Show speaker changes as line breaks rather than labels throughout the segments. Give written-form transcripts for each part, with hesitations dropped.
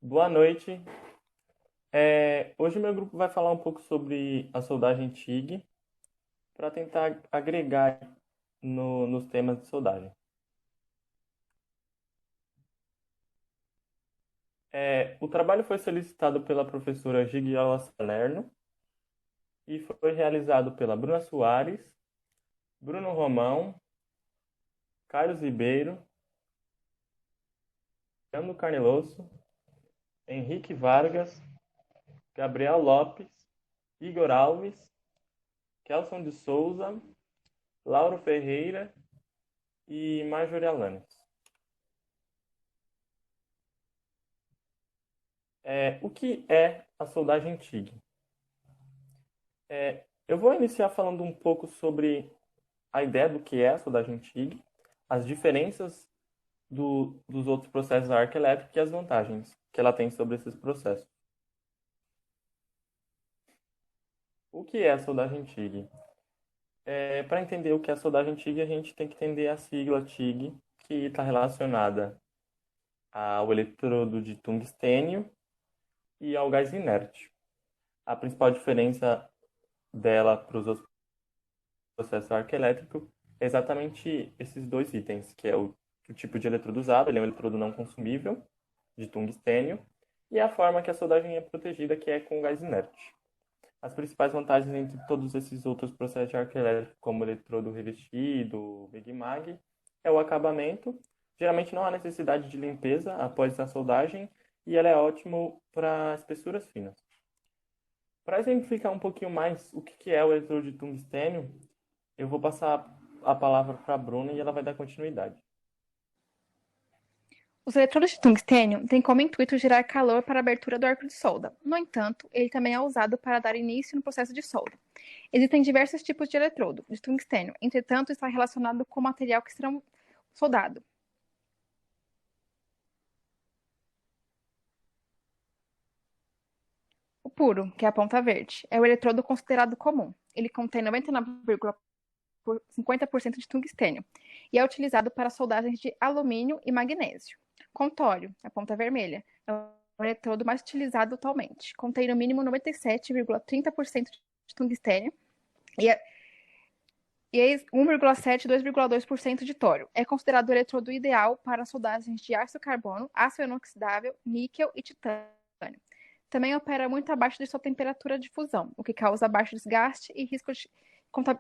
Boa noite. Hoje meu grupo vai falar um pouco sobre a soldagem TIG para tentar agregar nos temas de soldagem. O trabalho foi solicitado pela professora Gigiola Salerno e foi realizado pela Bruna Soares, Bruno Romão, Carlos Ribeiro, Leandro Carnelosso, Henrique Vargas, Gabriel Lopes, Igor Alves, Kelson de Souza, Lauro Ferreira e Marjorie Alanes. O que é a soldagem TIG? Eu vou iniciar falando um pouco sobre a ideia do que é a soldagem TIG, as diferenças dos outros processos da arco elétrico e as vantagens que ela tem sobre esses processos. O que é a soldagem TIG? Para entender o que é a soldagem TIG, a gente tem que entender a sigla TIG, que está relacionada ao eletrodo de tungstênio e ao gás inerte. A principal diferença dela para os outros processo arcoelétrico é exatamente esses dois itens, que é o tipo de eletrodo usado, ele é um eletrodo não consumível, de tungstênio, e a forma que a soldagem é protegida, que é com gás inerte. As principais vantagens entre todos esses outros processos de arco elétrico, como eletrodo revestido, Big Mag, é o acabamento. Geralmente não há necessidade de limpeza após a soldagem e ela é ótimo para espessuras finas. Para exemplificar um pouquinho mais o que é o eletrodo de tungstênio, eu vou passar a palavra para a Bruna e ela vai dar continuidade.
Os eletrodos de tungstênio têm como intuito gerar calor para a abertura do arco de solda. No entanto, ele também é usado para dar início no processo de solda. Existem diversos tipos de eletrodo de tungstênio, entretanto, está relacionado com o material que será soldado. O puro, que é a ponta verde, é o eletrodo considerado comum. Ele contém 99,50% de tungstênio e é utilizado para soldagens de alumínio e magnésio. Contório, a ponta vermelha, é o eletrodo mais utilizado atualmente. Contém no mínimo 97,30% de tungstênio e 1,7 e 2,2% de tório. É considerado o eletrodo ideal para soldagens de aço carbono, aço inoxidável, níquel e titânio. Também opera muito abaixo de sua temperatura de fusão, o que causa baixo desgaste e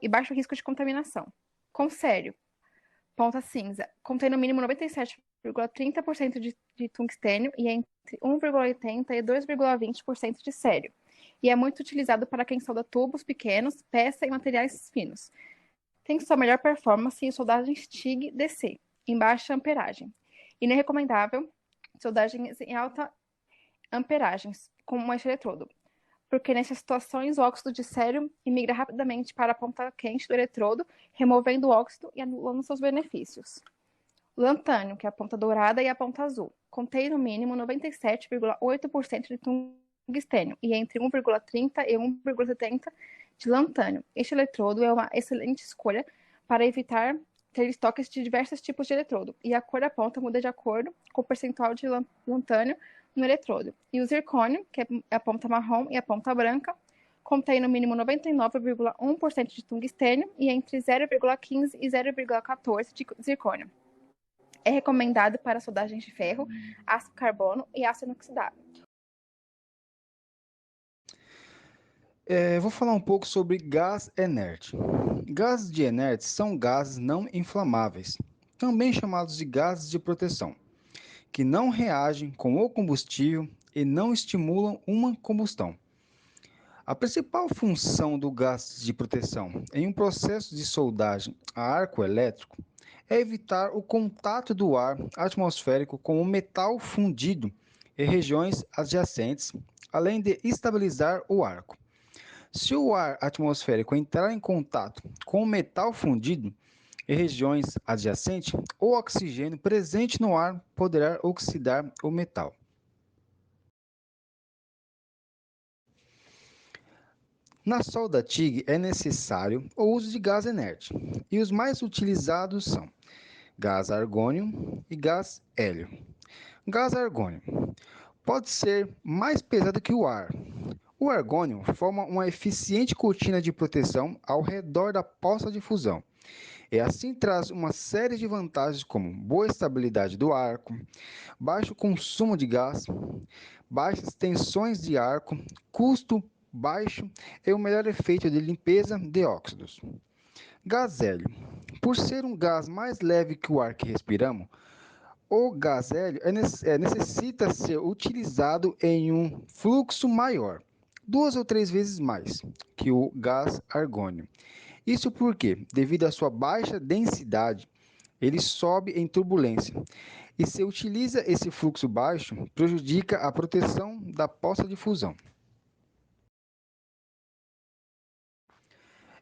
baixo risco de contaminação. Consério, ponta cinza, contém no mínimo 97,30% de tungstênio e entre 1,80 e 2,20% de sério. E é muito utilizado para quem solda tubos pequenos, peça e materiais finos. Tem sua melhor performance em soldagens TIG DC, em baixa amperagem. E não é recomendável soldagens em alta amperagens, como este eletrodo, porque nessas situações o óxido de cério migra rapidamente para a ponta quente do eletrodo, removendo o óxido e anulando seus benefícios. Lantânio, que é a ponta dourada, e a ponta azul, contém no mínimo 97,8% de tungstênio e entre 1,30 e 1,70 de lantânio. Este eletrodo é uma excelente escolha para evitar ter estoques de diversos tipos de eletrodo, e a cor da ponta muda de acordo com o percentual de lantânio no eletrodo. E o zircônio, que é a ponta marrom e a ponta branca, contém no mínimo 99,1% de tungstênio e entre 0,15 e 0,14 de zircônio. É recomendado para soldagens de ferro, aço carbono e aço inoxidável.
Vou falar um pouco sobre gás inerte. Gases de inertes são gases não inflamáveis, também chamados de gases de proteção, que não reagem com o combustível e não estimulam uma combustão. A principal função do gás de proteção em um processo de soldagem a arco elétrico é evitar o contato do ar atmosférico com o metal fundido em regiões adjacentes, além de estabilizar o arco. Se o ar atmosférico entrar em contato com o metal fundido em regiões adjacentes, o oxigênio presente no ar poderá oxidar o metal. Na solda TIG é necessário o uso de gás inerte, e os mais utilizados são gás argônio e gás hélio. Gás argônio pode ser mais pesado que o ar. O argônio forma uma eficiente cortina de proteção ao redor da poça de fusão. E assim traz uma série de vantagens como boa estabilidade do arco, baixo consumo de gás, baixas tensões de arco, custo baixo e o melhor efeito de limpeza de óxidos. Gás hélio. Por ser um gás mais leve que o ar que respiramos, o gás hélio necessita ser utilizado em um fluxo maior, 2 ou 3 vezes mais que o gás argônio. Isso porque, devido à sua baixa densidade, ele sobe em turbulência. E se utiliza esse fluxo baixo, prejudica a proteção da poça de fusão.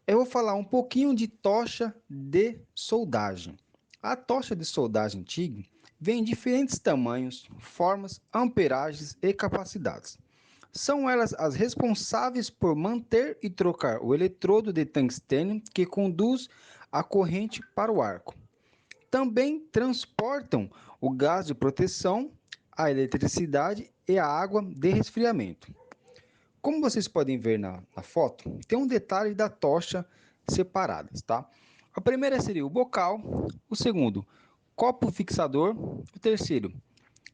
Eu vou falar um pouquinho de tocha de soldagem. A tocha de soldagem TIG vem em diferentes tamanhos, formas, amperagens e capacidades. São elas as responsáveis por manter e trocar o eletrodo de tungstênio que conduz a corrente para o arco. Também transportam o gás de proteção, a eletricidade e a água de resfriamento. Como vocês podem ver na foto, tem um detalhe da tocha separadas, tá? A primeira seria o bocal, o segundo, copo fixador, o terceiro,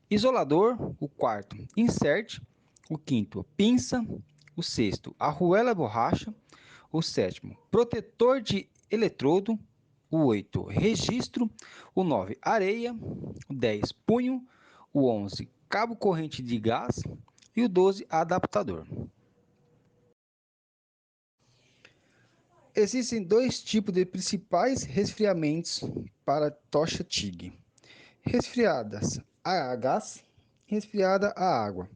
isolador, o quarto, insert, o quinto, pinça, o sexto, arruela borracha, o sétimo, protetor de eletrodo, o 8, registro, o 9, areia, o 10, punho, o 11, cabo corrente de gás e o 12, adaptador. Existem dois tipos de principais resfriamentos para tocha TIG: resfriadas a gás e resfriada a água.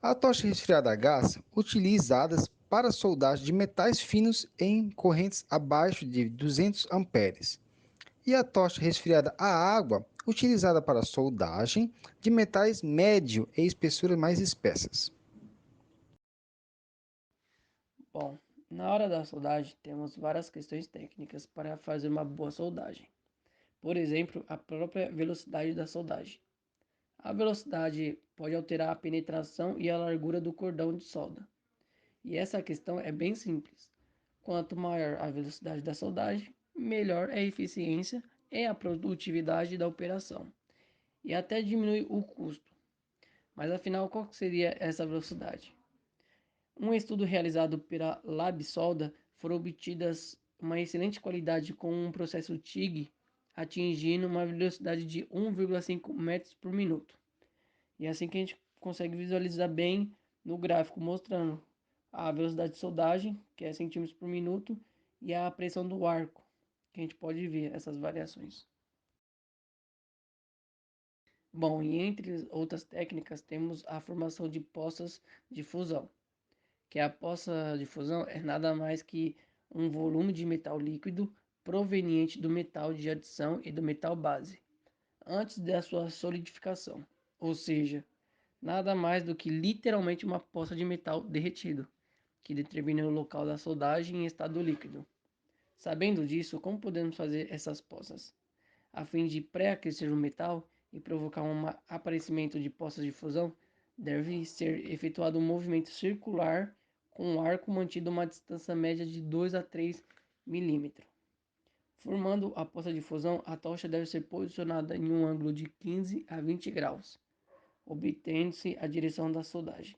A tocha resfriada a gás utilizadas para soldagem de metais finos em correntes abaixo de 200 amperes. E a tocha resfriada a água utilizada para soldagem de metais médio e espessuras mais espessas.
Bom, na hora da soldagem temos várias questões técnicas para fazer uma boa soldagem. Por exemplo, a própria velocidade da soldagem. A velocidade pode alterar a penetração e a largura do cordão de solda. E essa questão é bem simples. Quanto maior a velocidade da soldagem, melhor é a eficiência e a produtividade da operação. E até diminui o custo. Mas afinal, qual seria essa velocidade? Um estudo realizado pela LabSolda foram obtidas uma excelente qualidade com um processo TIG atingindo uma velocidade de 1,5 metros por minuto. E é assim que a gente consegue visualizar bem no gráfico, mostrando a velocidade de soldagem, que é centímetros por minuto, e a pressão do arco, que a gente pode ver essas variações. Bom, e entre outras técnicas, temos a formação de poças de fusão, que a poça de fusão é nada mais que um volume de metal líquido proveniente do metal de adição e do metal base, antes da sua solidificação, ou seja, nada mais do que literalmente uma poça de metal derretido, que determina o local da soldagem em estado líquido. Sabendo disso, como podemos fazer essas poças? A fim de pré-aquecer o metal e provocar um aparecimento de poças de fusão, deve ser efetuado um movimento circular com o arco mantido a uma distância média de 2 a 3 milímetros. Formando a poça de fusão, a tocha deve ser posicionada em um ângulo de 15 a 20 graus, obtendo-se a direção da soldagem.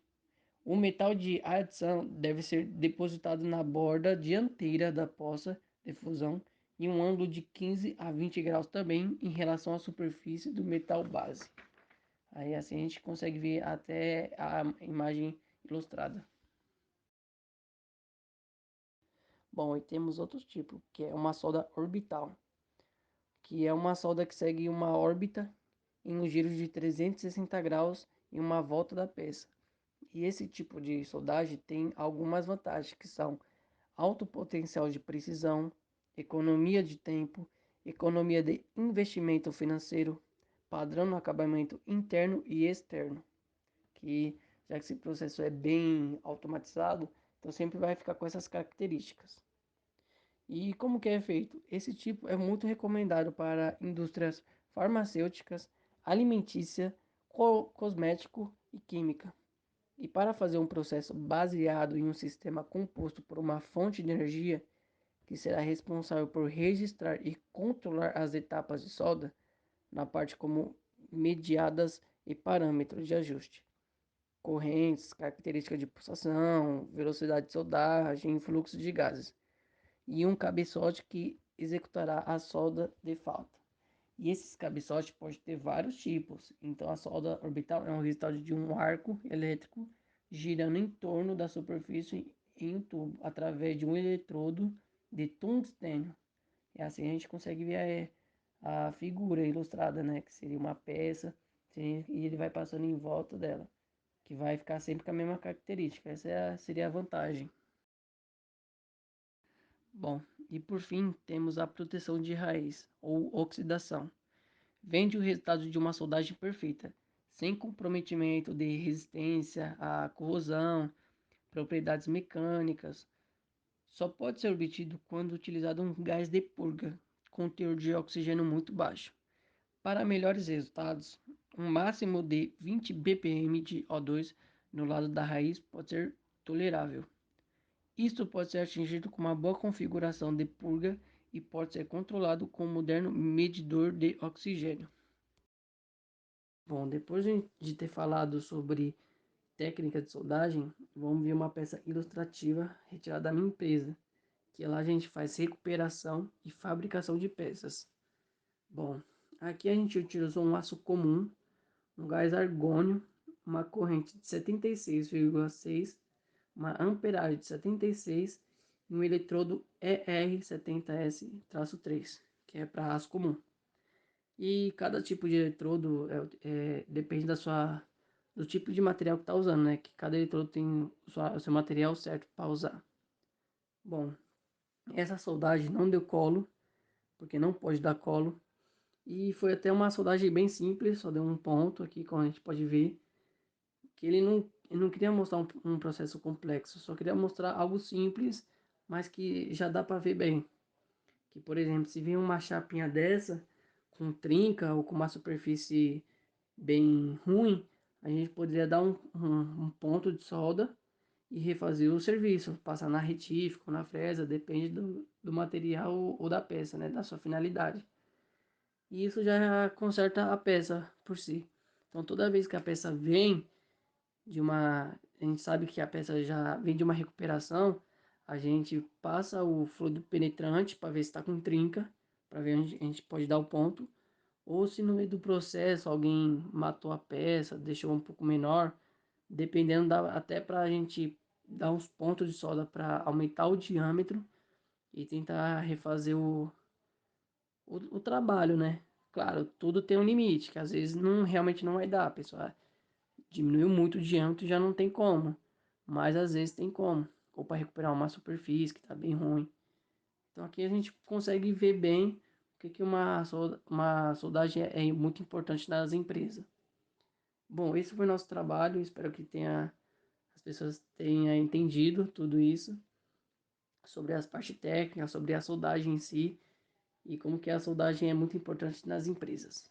O metal de adição deve ser depositado na borda dianteira da poça de fusão em um ângulo de 15 a 20 graus também em relação à superfície do metal base. Aí assim a gente consegue ver até a imagem ilustrada. Bom, e temos outro tipo, que é uma solda orbital, que é uma solda que segue uma órbita em um giro de 360 graus em uma volta da peça. E esse tipo de soldagem tem algumas vantagens, que são alto potencial de precisão, economia de tempo, economia de investimento financeiro, padrão no acabamento interno e externo, que já que esse processo é bem automatizado, então sempre vai ficar com essas características. E como que é feito? Esse tipo é muito recomendado para indústrias farmacêuticas, alimentícia, cosmético e química. E para fazer um processo baseado em um sistema composto por uma fonte de energia, que será responsável por registrar e controlar as etapas de solda, na parte como mediadas e parâmetros de ajuste, correntes, características de pulsação, velocidade de soldagem e fluxo de gases, e um cabeçote que executará a solda de falta. E esses cabeçotes podem ter vários tipos. Então, a solda orbital é um resultado de um arco elétrico girando em torno da superfície em um tubo, através de um eletrodo de tungstênio. E assim a gente consegue ver a figura ilustrada, né? Que seria uma peça, e ele vai passando em volta dela, que vai ficar sempre com a mesma característica. Essa seria a vantagem. Bom, e por fim, temos a proteção de raiz, ou oxidação. Vem o resultado de uma soldagem perfeita, sem comprometimento de resistência à corrosão, propriedades mecânicas. Só pode ser obtido quando utilizado um gás de purga, com teor de oxigênio muito baixo. Para melhores resultados, um máximo de 20 bpm de O2 no lado da raiz pode ser tolerável. Isto pode ser atingido com uma boa configuração de purga e pode ser controlado com um moderno medidor de oxigênio. Bom, depois de ter falado sobre técnica de soldagem, vamos ver uma peça ilustrativa retirada da minha empresa, que lá a gente faz recuperação e fabricação de peças. Bom, aqui a gente utilizou um aço comum, um gás argônio, uma corrente de 76,6, uma amperagem de 76 e um eletrodo ER70S-3, que é para aço comum. E cada tipo de eletrodo depende do tipo de material que está usando, né? Que cada eletrodo tem o seu material certo para usar. Bom, essa soldagem não deu colo, porque não pode dar colo. E foi até uma soldagem bem simples, só deu um ponto aqui, como a gente pode ver. Que ele não queria mostrar um processo complexo, só queria mostrar algo simples, mas que já dá para ver bem. Que, por exemplo, se vir uma chapinha dessa, com trinca ou com uma superfície bem ruim, a gente poderia dar um ponto de solda e refazer o serviço, passar na retífica ou na fresa, depende do material ou da peça, né, da sua finalidade. E isso já conserta a peça por si. Então, toda vez que a peça vem a gente sabe que a peça já vem de uma recuperação, a gente passa o fluido penetrante para ver se está com trinca, para ver onde a gente pode dar o ponto. Ou se no meio do processo alguém matou a peça, deixou um pouco menor, dependendo, dá até para a gente dar uns pontos de solda para aumentar o diâmetro e tentar refazer o trabalho, né? Claro, tudo tem um limite, que às vezes realmente não vai dar, pessoal. Diminuiu muito o diâmetro e já não tem como, mas às vezes tem como, ou para recuperar uma superfície que está bem ruim. Então aqui a gente consegue ver bem o que uma soldagem é muito importante nas empresas. Bom, esse foi o nosso trabalho, espero que as pessoas tenham entendido tudo isso, sobre as partes técnicas, sobre a soldagem em si, e como que a soldagem é muito importante nas empresas.